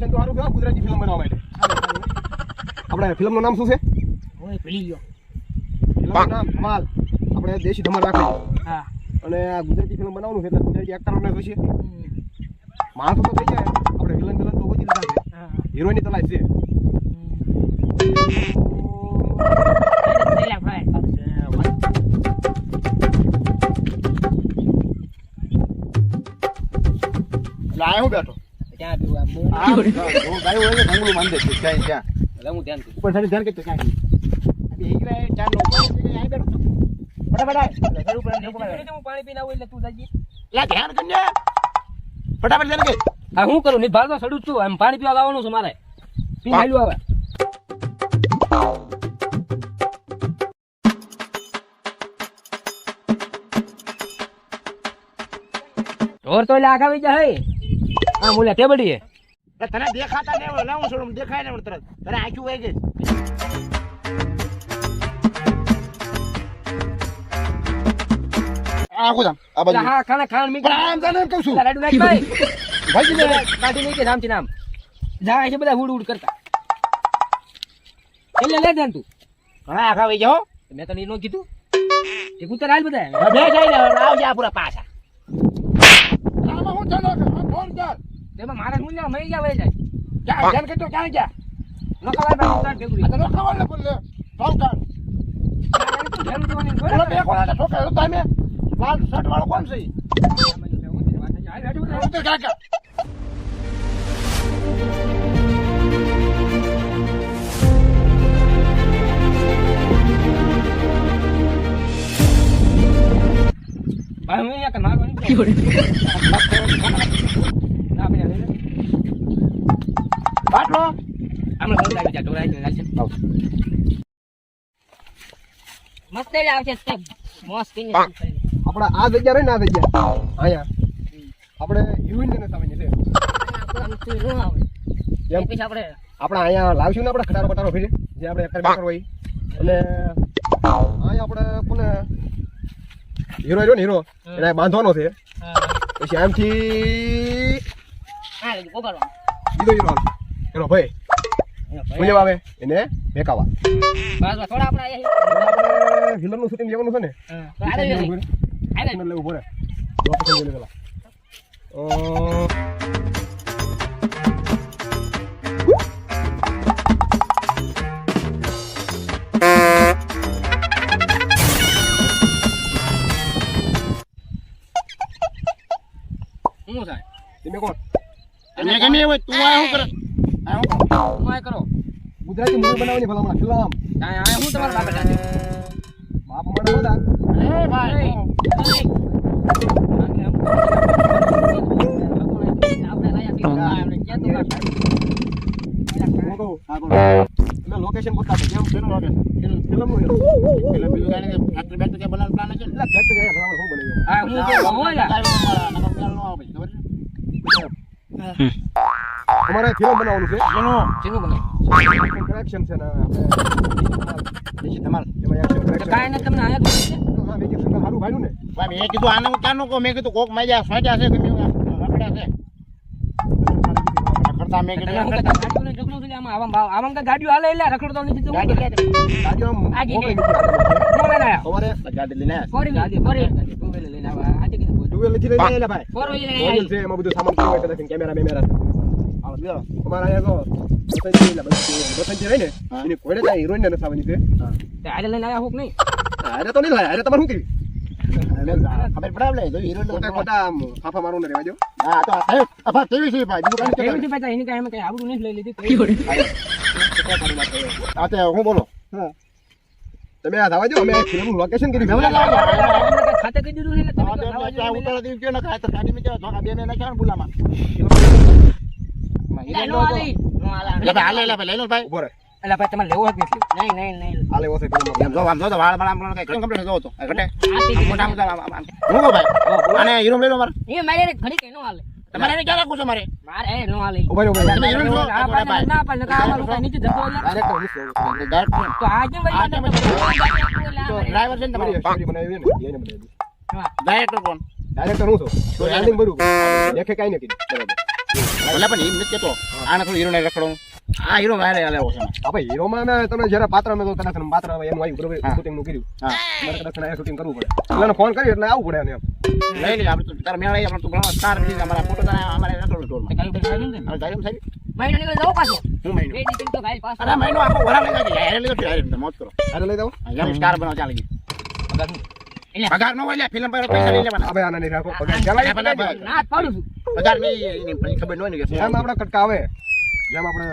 Location તો સારું છે ગુજરાતી ફિલ્મ બનાવવા માટે. આપણે ફિલ્મનું નામ શું છે? ઓય ભૂલી ગયો. ફિલ્મનું નામ ધમાલ. આપણે દેશી ધમાલ રાખીએ. હા. અને આ ગુજરાતી ફિલ્મ બનાવવાનું છે એટલે ગુજરાતી એક્ટરોને જોઈશે. માણસો તો થઈ જાય, આપણે વિલન તો ઓછી લીધા છે. હિરોઈનની તલાશ છે. પેલા ભાઈ લાય હું બેઠો ત્યાં પીવા હું ગાયો હોય ને ભંગલું માંડે છે ત્યાં ત્યાં એટલે હું ધ્યાન ઉપર સારી ધ્યાન કે ક્યાં અબે એક વાર ચાર નો પાણી આઈ બેઠો ફટાફટ ઘર ઉપર હું પાણી પીને આવું એટલે તું જાજી લા ધ્યાન કરને ફટાફટ ધ્યાન કે હા હું કરું ની ભાગમાં સડું છું આમ પાણી પીવા લાવવાનું છે મારે પીને આલ્યું આવે ઢોર તો એટલે આગાવી જાય હા મુલે ટેબડી તને દેખાતા ને લાવું છોડું દેખાય ને તરત તને આંખી વહી ગઈ આ કોદમ આ બાજુ હા ખાના ખાન મી આમ જાને કહું છું લાડુ નાખ ભાઈ ભાઈ ને કાઢી નહીં કે નામથી નામ જાય છે બધા ઉડ ઉડ કરતા એટલે લે ધ્યાન તું હા ખાવી જાઓ મેં તને નો કીધું એ કુતર હાલ બધા બે જઈને આવજે આ પૂરા પાછા આમાં હું ચાલો ફોન કર તેમાં મારા મુલ્યા મરી ગયા વઈ જાય ક્યાં ધ્યાન કરતો ક્યાં ગયા નો ખવાય ભાઈ તાર ભેગું આ તો નો ખવાય ને બોલે ફોન કર ઓલો બે કોણા છોકરા હતા મે લાલ શર્ટ વાળો કોણ છે ઉતર કાકા ભાઈ હું અહીંયા કના ના ભાઈ લે બાટલો આમને ઘર લાવી જા ઢોરાઈ ને લાલશે મસ્ત જ આવશે સ્ટેપ મોસ પીને આપડા આ જગ્યા રહી ને આ જગ્યા આયા આપણે હિરોઈન ને સામે છે એમ પછી આપણે આપણા અહીંયા લાવશું ને આપણે ખટારો બટારો ફેરી જે આપણે એક્ટર બેક્ટર હોય અને અહીંયા આપણે કોને હીરો રહ્યો ને હીરો એને બાંધવાનો છે પછી આમથી હા પોગાડવા બીજો હીરો એનો ભાઈ બોલ્યો આવે એને બેકાવા બસ થોડા આપણે આયા વિલન નું શૂટિંગ લેવાનું છે ને આલે લેવું પડે લોકેશન લઈ લેલા હું થાય તમે કોણ તમે ગમે હોય તું આ શું કરે હું આ કરો ગુજરાતી મૂવી બનાવવાની ભલામણ ફિલ્મ આ હું તમારા બાપા દાદી બાપ મને બોલા એ ભાઈ તમે લોકેશન બતાવો કેમ ફિલ્મ લોકેશન ફિલ્મ નું પેલા બીજું કાંઈ નહીં ફેક્ટરી બેક્ટરી કે બનાવવાનો પ્લાન છે ને એટલે ફેક્ટ ગયા ભલામણ શું બનાવ્યું આ હું તો હોય અમારે ફિલ્મ બનાવવાનું છે ચીનું બને કરેક્શન છે ને આપણે દેશી ધમાલ એમાં એક્શન કરેક્શન કાઈ ને તમને આયા તો હા બીજું સગા સારું ભાડ્યું ને ભાઈ મેં કીધું આને હું ક્યાં નો કહું મેં કીધું કોક માજા સોટ્યા છે કે રખડ્યા છે રખડતા મેં તમે કીધું હું કહેતા ગાડીઓ ને ઢગલો છે આમાં આમાં તો ગાડીઓ હાલે એટલે રખડતો નથી તો ગાડી ગાડીઓ આમ આગી મોકલી ગઈ. દીધી. કોણ લઈને આયા અમારે ગાડી લઈને આવ્યા. ફોરી ગાડી ફોરી ટુ વ્હીલર લઈને આયા આજે કે ડુવેલ નથી લઈ જાય ભાઈ ફોર વ્હીલર લઈને મોબાઈલ છે એમાં બધું સામાન કેવું હોય કદાચ કેમેરા બેમેરા હાલો લ્યો અમારા અહીંયા તો બસંજી રહી ને એની કોડે ત્યાં હિરોઈન ને નસાવાની છે તે આજે લઈને આયા હોક નહીં અરે તો નહીં લાય અરે તમારે શું કર્યું ખબર પડે આપણે તો હીરો ખોટા ખોટા આમ ફાફા મારું ને રહેવા દો હા તો અફા તેવી છે ભાઈ બીજું કાંઈ કેવી નથી છે બેટા એની કાઈ એમ કઈ આબરૂ નહીં લઈ લીધી આ તો હું બોલો હા તમે આ થવા દો અમે ફિલ્મનું લોકેશન કર્યું મેં લાગ્યા ખાતે કહી દીધું એટલે હા તો ત્યાં ઉતારા દીવ કયો ના ખાય તો ગાડી માં કેવા ધોકા બે મેં નાખ્યા ને ભૂલામાં નો આલી લે ભાઈ હાલે લઈ લો ભાઈ ઉભો રહે એટલે ભાઈ તમારે લેવો જ નથી નહીં હાલે એવો છે ફિલ્મ એમ જો આમ જો તો વાળ વાળ આમ કઈ કમ્પ્લીટ જો તો ઘટે મોટા મોટા હું કહું ભાઈ અને હીરો લઈ લો મારે એ મારે ઘડી કે નો હાલે તમારે એને ક્યાં રાખું છો મારે મારે એ નો હાલે ઉભો રહે તમે હીરો લો ના પાડે ના પાડે કા આવા લોકો નીચે જતો એટલે ડાયરેક્ટ તો આજે ભાઈ તો ડ્રાઈવર છે ને તમારો સ્ટોરી બનાવી ને એને બનાવી ડાયરેક્ટર કોણ ડાયરેક્ટર હું છું તો એન્ડિંગ ભરું દેખે કાઈ નથી બરાબર ભલે પણ એમ નથી કેતો આને થોડું હીરો ને રખડવું આ હીરો વાયરે હાલે છે આપણે હીરોમાં ને તમે જયારે પાત્રમાં તો કદાચ પાત્ર એનું આવ્યું બરોબર હા. શૂટિંગ નું કર્યું હા મારે કદાચ શૂટિંગ કરવું પડે એટલે ફોન કર્યો એટલે આવવું પડે એમ લઈ લે આપણે તારા મેળા આપણે તું ઘણો સ્ટાર રીલીઝ અમારા ફોટો તારા અમારે રખડવું ટોળમાં કાલે બધા આવી ને હવે તારી સાહેબ મહિનો નીકળી જાવ પાછો હું મહિનો બે દી તો ભાઈ પાછો અરે મહિનો આખો વરા લઈ જાય યાર લીધો યાર મોત કરો અરે લઈ જાઓ યાર સ્ટાર બનાવ ચાલે ગઈ એટલે પગાર નો હોય ફિલ્મ પર પૈસા લઈ લેવાના હવે આના નહીં રાખો પગાર ચાલે ના જ પાડું છું પગાર નહીં ખબર ન હોય ને કે જેમ આપણે કટકા આવે જેમ આપણે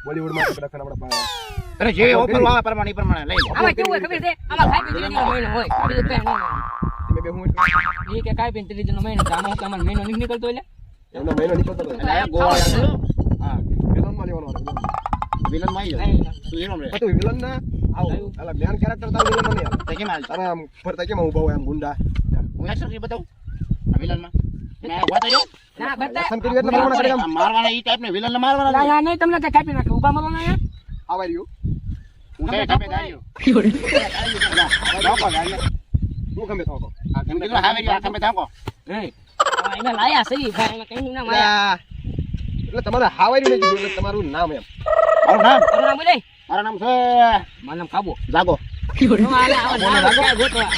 બોલીવુડમાં કટકા આપણે અરે જે ઓફર આવે પ્રમાણે ઈ પ્રમાણે લઈ લે આમાં કેવું હોય ખબર છે આમાં ખાઈ પીને મહિનો હોય બીજું કઈ મેં બે હું નહીં એ કે ખાઈ પીને ત્રીજો મહિનો આમાં હું તમારો મહિનો નહીં નીકળતો એટલે એમનો મહિનો નીકળતો હતો એટલે આ ગોવા હા વિલનમાં લેવાનો હતો વિલન માં આવી જાય તું હીરો રે તો વિલન ના આવ અલા મેન કેરેક્ટર તાવ વિલન નહીં આવે તે કેમ આવી તારા આમ ફરતા કેમ ઊભા હોય આમ ગુંડા હું એક્શન થી બતાવું આ વિલન માં મેં વાત જો ના બતા એક્શન કર્યું એટલે મને કરી આમ મારવાના ઈ ટાઈપ ને વિલન ને મારવાના ના નહીં તમને કઈ કાપી નાખે ઉભા મરો ના આવા રહ્યું હું કઈ ટાઈપે દાયો જોકો દાયો હું ગમે તો આ તમે કીધું હાવેરી આ તમે થાકો નહીં એને લાયા સહી ભાઈ એને કઈ ના માર્યા એટલે તમારે હાવાર્યું નહીં કીધું એટલે તમારું નામ એમ મારું નામ તારું નામ બોલે મારું નામ છે મારું નામ ખાબો જાગો નો આલે આવા નામ ક્યાં ગોતવા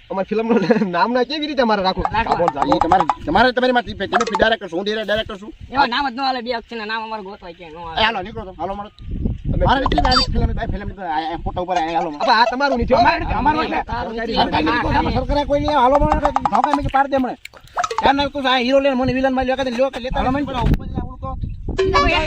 અમારી ફિલ્મનું નામ ના કેવી રીતે અમારે રાખવું કાબોલ જાગો ઈ તમારી માં તમે ડાયરેક્ટર છો હું ડાયરેક્ટર છું એવા નામ જ નો આલે બે અક્ષરના નામ અમારે ગોતવાય ક્યાં નો એ આલે હાલો નીકળો તો હાલો મારો તમે મારે કેટલી આવી ફિલ્મ ફોટો ઉપર હાલો હવે આ તમારું નહીં થયું અમારું એટલે સરકારે કોઈ નહીં હાલો મને ધોકા મેં પાડ દે મને ત્યાં ના તું આ હીરો લે મને વિલન માં લેવા લે લેતા મને ઉપર ઉડકો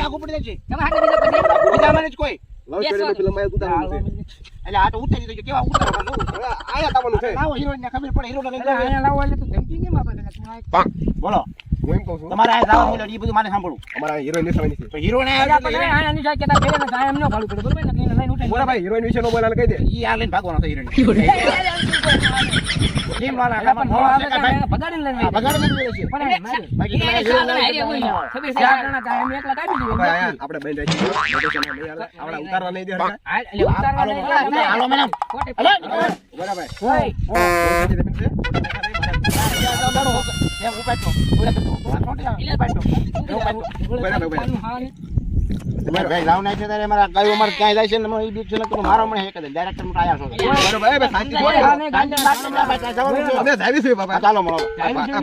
આગુ પડી જાય છે તમે હાથે બીજો પછી બીજા મને જ કોઈ લવ સ્ટોરીની ફિલ્મમાં એક ઉતારવાનું છે એટલે આ તો ઉતરી જજો કેવા ઉતારવા હવે આયા તમારું છે લાવો હીરો ને ખબર પડે હીરો ને એટલે અહીંયા લાવો એટલે તું ધમકી કેમ આપે છે તું આ બોલો હું એમ કહું છું તમારે આ જાવ બોલો ઈ બધું મારે સાંભળવું અમારા હિરોઈન વિશે નહીં તો હીરો ને અહીંયા ની જાય કે તા ફેરે ના એમ નો ખાલું પડે બરોબર ને કઈ લઈને ઉઠાઈ બોલા ભાઈ હિરોઈન વિશે નો બોલાને કહી દે ઈ આ લઈને ભાગવાનો તો હીરો કેમ વાલા પણ નો આવે તો ભગાડીને લઈને આ બગાડ નથી છે પણ મારી બાકી એ તમારે સાધન હારી હોય ખબર છે આ જણા તા એમ એકલા કાઢી દીધું ભાઈ આયા આપણે બેન રહી છીએ આપણે ઉતારવા નહીં દે હરખા એટલે ઉતારવા નહીં હાલો મેડમ કોટે બરાબર હોય એ ઉપાડતો તમારે ભાઈ લાવ નાખે ત્યારે મારા ગાયો મારે ક્યાંય જાય છે ને મને ઈ બીક છે ને તો મારો મને હે કદે ડાયરેક્ટર માં આયા છો અમે જાવી છીએ બાપા ચાલો મળો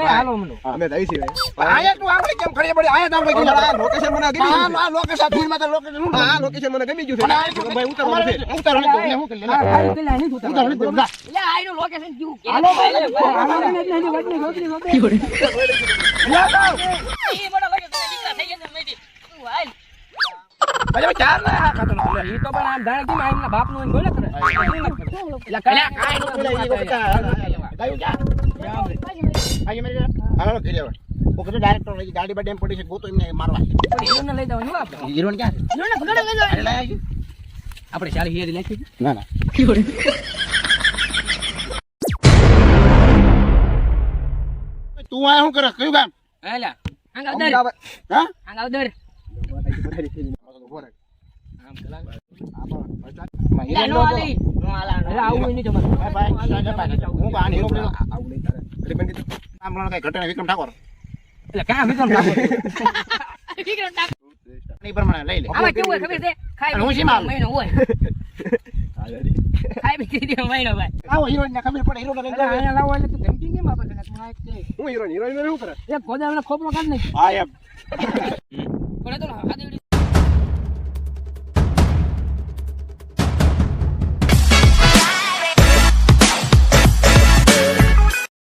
હાલો મનો અમે જાવી છીએ આયા તું આપણે કેમ ખડી પડી આયા તામ કઈ આ લોકેશન મને ગમી ગયું આ લોકેશન ધૂળ માં તો લોકેશન છે આ લોકેશન મને ગમી ગયું છે ભાઈ ઉતારવાનું છે ઉતારો ને હું કરી લે ખાલી પેલા નહીં ઉતારવા ઉતારો ને એટલે આઈનું લોકેશન કેવું કે હાલો એ બડા લોકેશન દીકરા થઈ ગયા મેદી તું હાલ અરે ચાલ ના કાતો નો ઈ તો પણ આમ જાણે કે માઈના બાપનો હોય બોલે કરે એટલે કાઈ નો પેલા ઈ બતા ગાયો જા આઈ મેરે હાલો કરી દેવા ઓ કતો ડાયરેક્ટર લઈ ગાડી બા ડેમ પડી છે ગોતો એમને મારવા હીરોને લઈ જવાનું આપણે હીરોન ક્યાં છે હીરોને ભગાડો લઈ જવાનું લઈ આવી આપણે ચાલી હીરી નાખી ના ના તું આ શું કરે કયું કામ હાલા આંગા ઉદર હા આંગા ઉદર હીરો નો આલી નો આલા એટલે આવું નહીં જમા હું કાન હીરો બોલ્યો આવું નહીં તારે એટલે પણ કીધું આમ લોણ કઈ ઘટના વિક્રમ ઠાકોર એટલે કામ વિક્રમ ઠાકોર ની પ્રમાણે લઈ લે આમાં કેવું હોય ખબર છે ખાઈ હું શી મારું? મહિનો હોય ખાઈ પી દે મહિનો ભાઈ આવો હીરો ને ખબર પડે હીરો લઈ એટલે અહીંયા લાવો એટલે તું ધમકી કેમ આપે છે તું આ કે હું હિરોઈન શું કરે એક ખોદા મને ખોપરો કાઢ નાખ હા એમ પડે તો હાથે